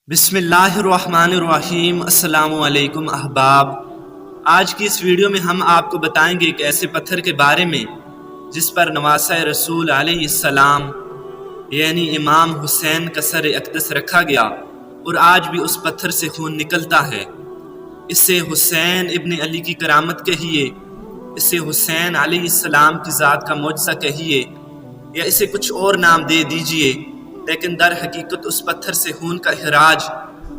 بسم اللہ الرحمن الرحیم۔ السلام علیکم احباب۔ آج کی اس ویڈیو میں ہم آپ کو بتائیں گے ایک ایسے پتھر کے بارے میں جس پر نواسۂ رسول علیہ السلام یعنی امام حسین کا سر اقدس رکھا گیا اور آج بھی اس پتھر سے خون نکلتا ہے۔ اسے حسین ابن علی کی کرامت کہیے، اسے حسین علیہ السلام کی ذات کا معجزہ کہیے یا اسے کچھ اور نام دے دیجئے، لیکن در حقیقت اس پتھر سے خون کا اخراج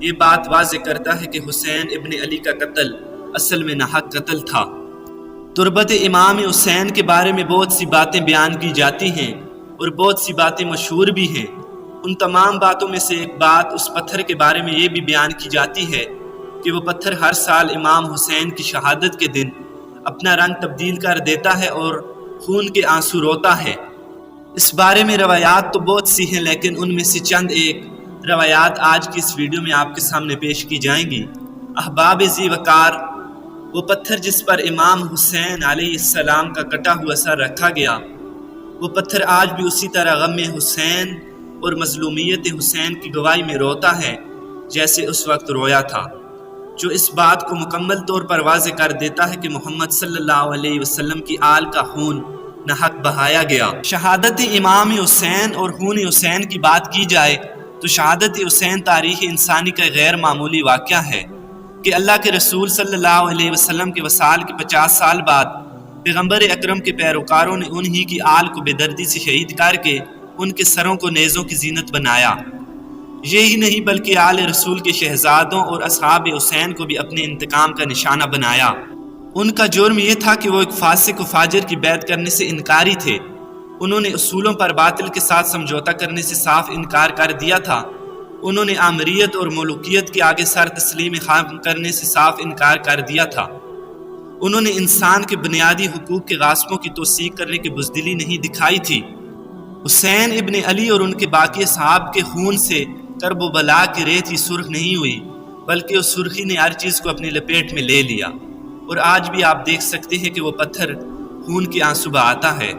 یہ بات واضح کرتا ہے کہ حسین ابن علی کا قتل اصل میں ناحق قتل تھا۔ تربت امام حسین کے بارے میں بہت سی باتیں بیان کی جاتی ہیں اور بہت سی باتیں مشہور بھی ہیں۔ ان تمام باتوں میں سے ایک بات اس پتھر کے بارے میں یہ بھی بیان کی جاتی ہے کہ وہ پتھر ہر سال امام حسین کی شہادت کے دن اپنا رنگ تبدیل کر دیتا ہے اور خون کے آنسو روتا ہے۔ اس بارے میں روایات تو بہت سی ہیں، لیکن ان میں سے چند ایک روایات آج کی اس ویڈیو میں آپ کے سامنے پیش کی جائیں گی۔ احباب ذی وقار، وہ پتھر جس پر امام حسین علیہ السلام کا کٹا ہوا سر رکھا گیا، وہ پتھر آج بھی اسی طرح غم حسین اور مظلومیت حسین کی گواہی میں روتا ہے جیسے اس وقت رویا تھا، جو اس بات کو مکمل طور پر واضح کر دیتا ہے کہ محمد صلی اللہ علیہ وسلم کی آل کا خون ناحق بہایا گیا۔ شہادت امام حسین اور خون حسین کی بات کی جائے تو شہادت حسین تاریخ انسانی کا غیر معمولی واقعہ ہے کہ اللہ کے رسول صلی اللہ علیہ وسلم کے وصال کے 50 سال بعد پیغمبر اکرم کے پیروکاروں نے انہی کی آل کو بے دردی سے شہید کر کے ان کے سروں کو نیزوں کی زینت بنایا۔ یہی نہیں بلکہ آل رسول کے شہزادوں اور اصحاب حسین کو بھی اپنے انتقام کا نشانہ بنایا۔ ان کا جرم یہ تھا کہ وہ ایک فاسق و فاجر کی بیعت کرنے سے انکاری تھے۔ انہوں نے اصولوں پر باطل کے ساتھ سمجھوتہ کرنے سے صاف انکار کر دیا تھا۔ انہوں نے آمریت اور ملوکیت کے آگے سر تسلیم خام کرنے سے صاف انکار کر دیا تھا۔ انہوں نے انسان کے بنیادی حقوق کے غاصبوں کی توثیق کرنے کی بزدلی نہیں دکھائی تھی۔ حسین ابن علی اور ان کے باقی اصحاب کے خون سے کرب و بلا کی ریت ہی سرخ نہیں ہوئی، بلکہ اس سرخی نے ہر چیز کو اپنی لپیٹ میں لے لیا، اور آج بھی آپ دیکھ سکتے ہیں کہ وہ پتھر خون کی آنسو بہاتا ہے۔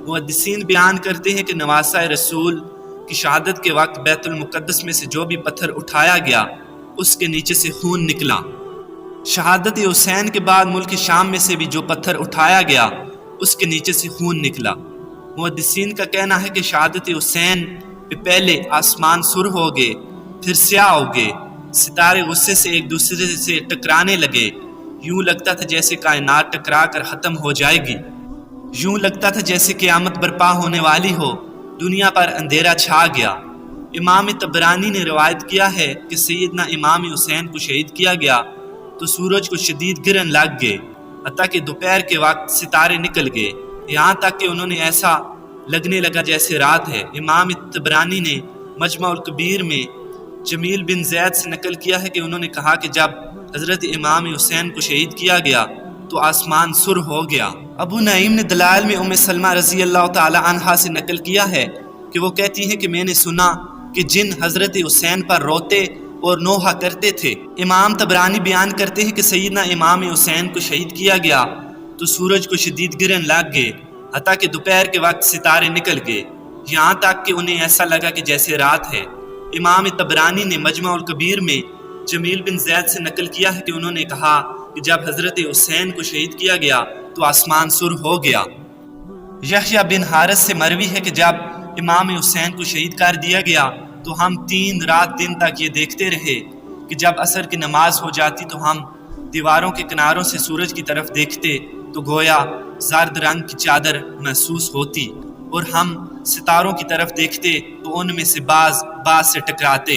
محدثین بیان کرتے ہیں کہ نواسۂ رسول کی شہادت کے وقت بیت المقدس میں سے جو بھی پتھر اٹھایا گیا اس کے نیچے سے خون نکلا۔ شہادت حسین کے بعد ملک شام میں سے بھی جو پتھر اٹھایا گیا اس کے نیچے سے خون نکلا۔ محدثین کا کہنا ہے کہ شہادت حسین پہ پہلے آسمان سرخ ہو گئے، پھر سیاہ ہو گئے، ستارے غصے سے ایک دوسرے سے ٹکرانے لگے، یوں لگتا تھا جیسے کائنات ٹکرا کر ختم ہو جائے گی، یوں لگتا تھا جیسے قیامت برپا ہونے والی ہو، دنیا پر اندھیرا چھا گیا۔ امام طبرانی نے روایت کیا ہے کہ سیدنا امام حسین کو شہید کیا گیا تو سورج کو شدید گرن لگ گئے، حتیٰ کہ دوپہر کے وقت ستارے نکل گئے، یہاں تک کہ انہوں نے ایسا لگنے لگا جیسے رات ہے۔ امام طبرانی نے مجمع الکبیر میں جمیل بن زید سے نقل کیا ہے کہ انہوں نے کہا کہ جب حضرت امام حسین کو شہید کیا گیا تو آسمان سرخ ہو گیا۔ ابو نعیم نے دلائل میں ام سلمہ رضی اللہ تعالی عنہا سے نقل کیا ہے کہ وہ کہتی ہیں کہ میں نے سنا کہ جن حضرت حسین پر روتے اور نوحہ کرتے تھے۔ امام طبرانی بیان کرتے ہیں کہ سیدنا امام حسین کو شہید کیا گیا تو سورج کو شدید گرن لگ گئے، حتیٰ کہ دوپہر کے وقت ستارے نکل گئے، یہاں تک کہ انہیں ایسا لگا کہ جیسے رات ہے۔ امام طبرانی نے مجمع الکبیر میں جمیل بن زید سے نقل کیا ہے کہ انہوں نے کہا کہ جب حضرت حسین کو شہید کیا گیا تو آسمان سرخ ہو گیا۔ یحییٰ بن حارث سے مروی ہے کہ جب امام حسین کو شہید کر دیا گیا تو ہم 3 رات دن تک یہ دیکھتے رہے کہ جب عصر کی نماز ہو جاتی تو ہم دیواروں کے کناروں سے سورج کی طرف دیکھتے تو گویا زرد رنگ کی چادر محسوس ہوتی، اور ہم ستاروں کی طرف دیکھتے تو ان میں سے بعض سے ٹکراتے۔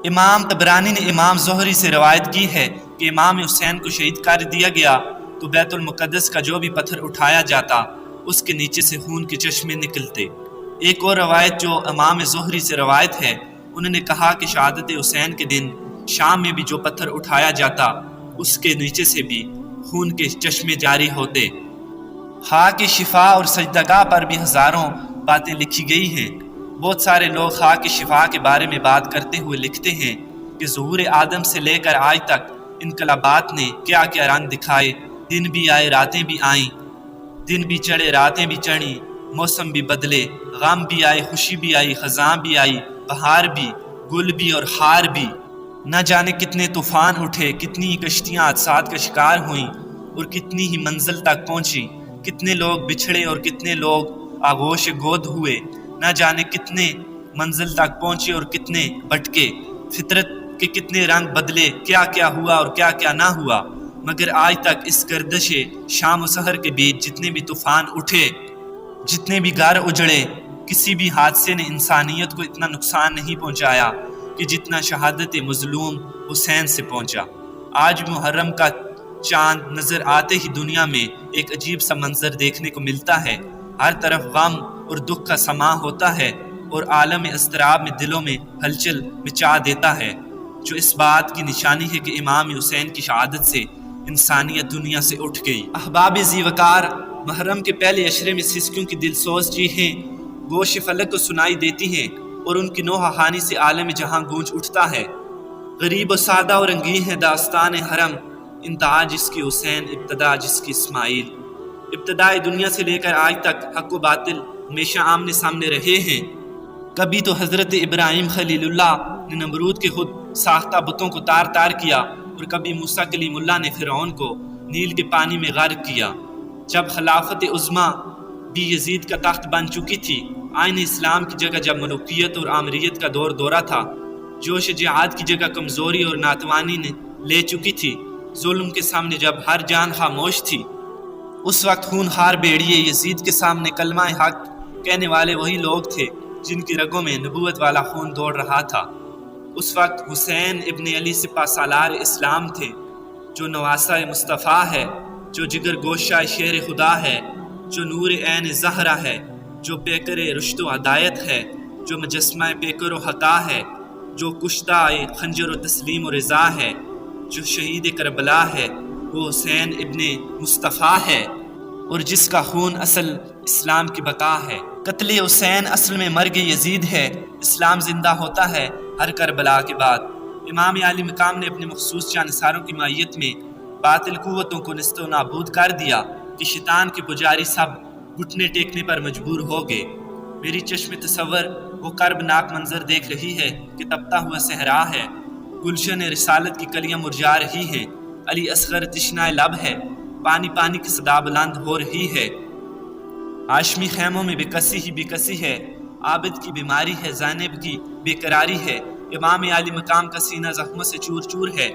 امام طبرانی نے امام زہری سے روایت کی ہے کہ امام حسین کو شہید کر دیا گیا تو بیت المقدس کا جو بھی پتھر اٹھایا جاتا اس کے نیچے سے خون کے چشمے نکلتے۔ ایک اور روایت جو امام زہری سے روایت ہے، انہوں نے کہا کہ شہادت حسین کے دن شام میں بھی جو پتھر اٹھایا جاتا اس کے نیچے سے بھی خون کے چشمے جاری ہوتے۔ خاک شفا اور سجدگاہ پر بھی ہزاروں باتیں لکھی گئی ہیں۔ بہت سارے لوگ خاک شفا کے بارے میں بات کرتے ہوئے لکھتے ہیں کہ ظہور آدم سے لے کر آج تک انقلابات نے کیا کیا رنگ دکھائے، دن بھی آئے راتیں بھی آئیں، دن بھی چڑھے راتیں بھی چڑھیں، موسم بھی بدلے، غم بھی آئے خوشی بھی آئی، خزاں بھی آئی، بہار بھی، گل بھی اور ہار بھی۔ نہ جانے کتنے طوفان اٹھے، کتنی کشتیاں حادثات کا شکار ہوئیں اور کتنی ہی منزل تک پہنچی، کتنے لوگ بچھڑے اور کتنے لوگ آغوش گود ہوئے، نہ جانے کتنے منزل تک پہنچے اور کتنے بھٹکے، فطرت کے کتنے رنگ بدلے، کیا کیا ہوا اور کیا کیا نہ ہوا، مگر آج تک اس گردش شام و سحر کے بیچ جتنے بھی طوفان اٹھے، جتنے بھی گھر اجڑے، کسی بھی حادثے نے انسانیت کو اتنا نقصان نہیں پہنچایا کہ جتنا شہادت مظلوم حسین سے پہنچا۔ آج محرم کا چاند نظر آتے ہی دنیا میں ایک عجیب سا منظر دیکھنے کو ملتا ہے، ہر طرف غم اور دکھ کا سماں ہوتا ہے اور عالم اضطراب میں دلوں میں ہلچل مچا دیتا ہے، جو اس بات کی نشانی ہے کہ امام حسین کی شہادت سے انسانیت دنیا سے اٹھ گئی۔ احباب ذی وقار، محرم کے پہلے عشرے میں سسکیوں کی دل سوز چیخیں گوش فلک کو سنائی دیتی ہیں اور ان کی نوحہ خوانی سے عالم جہاں گونج اٹھتا ہے۔ غریب و سادہ اور رنگین ہے داستان حرم، انتہا جس کی حسین، ابتدا جس کی اسماعیل۔ ابتدائے دنیا سے لے کر آج تک حق و باطل ہمیشہ آمنے سامنے رہے ہیں۔ کبھی تو حضرت ابراہیم خلیل اللہ نے نمرود کے خود ساختہ بتوں کو تار تار کیا، اور کبھی موسیٰ کلیم اللہ نے فرعون کو نیل کے پانی میں غرق کیا۔ جب خلافت عظمیٰ بھی یزید کا تخت بن چکی تھی، آئین اسلام کی جگہ جب ملوکیت اور آمریت کا دورہ تھا، جوش جہاد کی جگہ کمزوری اور ناتوانی نے لے چکی تھی، ظلم کے سامنے جب ہر جان خاموش تھی، اس وقت خونخوار بیڑیے یزید کے سامنے کلمہ حق کہنے والے وہی لوگ تھے جن کی رگوں میں نبوت والا خون دوڑ رہا تھا۔ اس وقت حسین ابن علی سپہ سالار اسلام تھے، جو نواسہ مصطفیٰ ہے، جو جگر گوشہ شیر خدا ہے، جو نور عین زہرا ہے، جو پیکر رشد و ہدایت ہے، جو مجسمہ پیکر و حقا ہے، جو کشتہ خنجر و تسلیم و رضا ہے، جو شہید کربلا ہے، وہ حسین ابن مصطفیٰ ہے، اور جس کا خون اصل اسلام کی بقا ہے۔ قتل حسین اصل میں مرگ یزید ہے، اسلام زندہ ہوتا ہے ہر کربلا کے بعد۔ امام علی مقام نے اپنے مخصوص جانثاروں کی مائیت میں باطل قوتوں کو نیست و نابود کر دیا کہ شیطان کے پجاری سب گھٹنے ٹیکنے پر مجبور ہو گئے۔ میری چشم تصور وہ کربناک منظر دیکھ رہی ہے کہ تپتا ہوا صحرا ہے، گلشن رسالت کی کلیاں مرجھا رہی ہیں، علی اصغر تشنہ لب ہے، پانی پانی کی صدا بلند ہو رہی ہے، ہاشمی خیموں میں بے کسی ہے، عابد کی بیماری ہے، زینب کی بے قراری ہے، امام علی مقام کا سینہ زخموں سے چور چور ہے،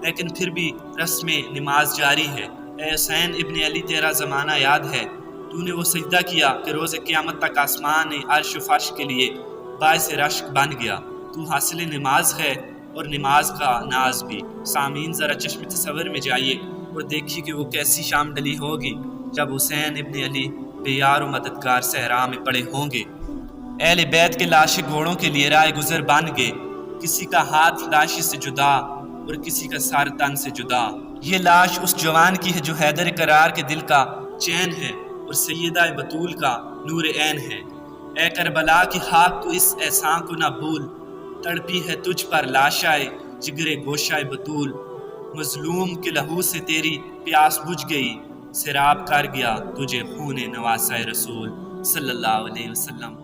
لیکن پھر بھی رسم نماز جاری ہے۔ اے حسین ابن علی، تیرا زمانہ یاد ہے، تو نے وہ سجدہ کیا کہ روز قیامت تک آسمان عرش و فرش کے لیے باعث رشک بن گیا، تو حاصل نماز ہے اور نماز کا ناز بھی۔ سامعین ذرا چشم تصور میں جائیے اور دیکھیے کہ وہ کیسی شام ڈلی ہوگی جب حسین ابن علی بے یار و مددگار صحرا میں پڑے ہوں گے۔ اہل بیت کے لاشیں گھوڑوں کے لیے رائے گزر بن گئے، کسی کا ہاتھ لاشی سے جدا اور کسی کا سر تن سے جدا۔ یہ لاش اس جوان کی ہے جو حیدر کرار کے دل کا چین ہے اور سیدہ بطول کا نور عین ہے۔ اے کربلا کی خاک، تو اس احسان کو نہ بھول، تڑپی ہے تجھ پر لاشائے جگرے گوشائے بطول، مظلوم کے لہو سے تیری پیاس بجھ گئی، سیراب کر گیا تجھے خون نواسہ رسول صلی اللہ علیہ وسلم۔